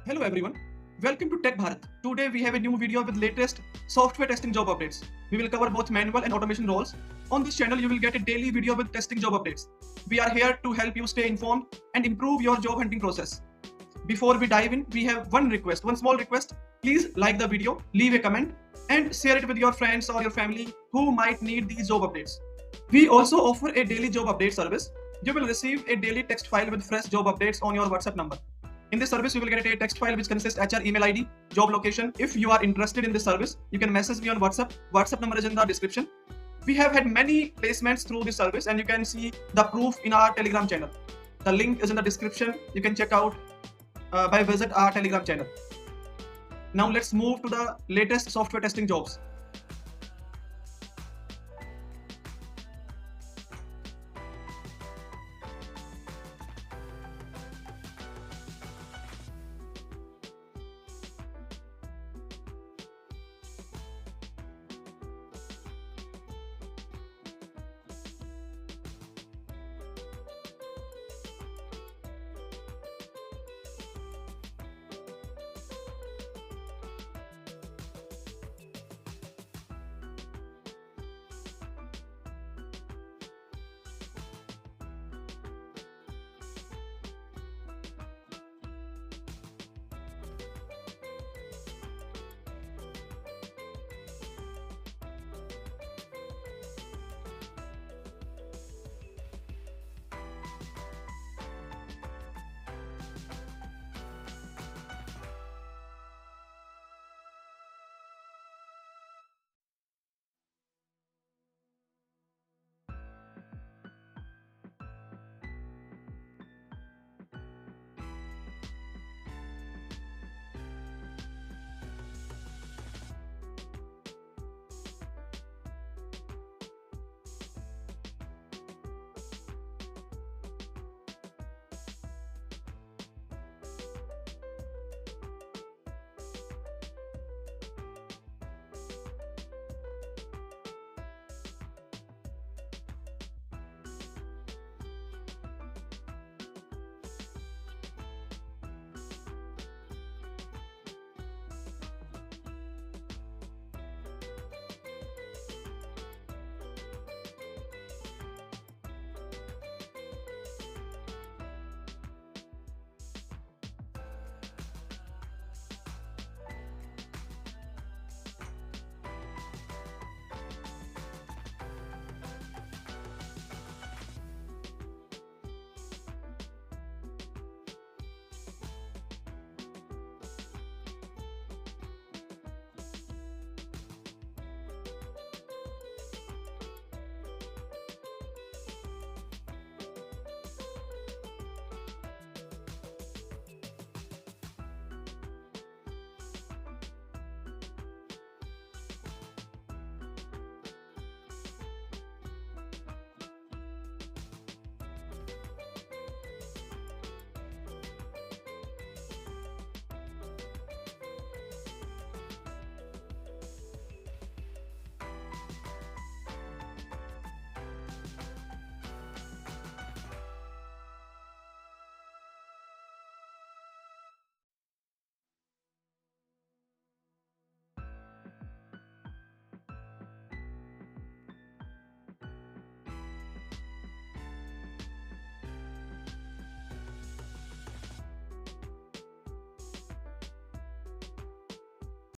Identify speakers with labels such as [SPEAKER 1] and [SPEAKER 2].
[SPEAKER 1] Hello everyone, welcome to Tech Bharat. Today we have a new video with latest software testing job updates. We will cover both manual and automation roles. On this channel you will get a daily video with testing job updates. We are here to help you stay informed and improve your job hunting process. Before we dive in, we have one small request. Please like the video, leave a comment and share it with your friends or your family who might need these job updates. We also offer a daily job update service. You will receive a daily text file with fresh job updates on your WhatsApp number. In this service, you will get a text file which consists HR email ID, job location. If you are interested in this service, you can message me on WhatsApp. WhatsApp number is in the description. We have had many placements through this service and you can see the proof in our Telegram channel. The link is in the description. You can check out by visit our Telegram channel. Now let's move to the latest software testing jobs.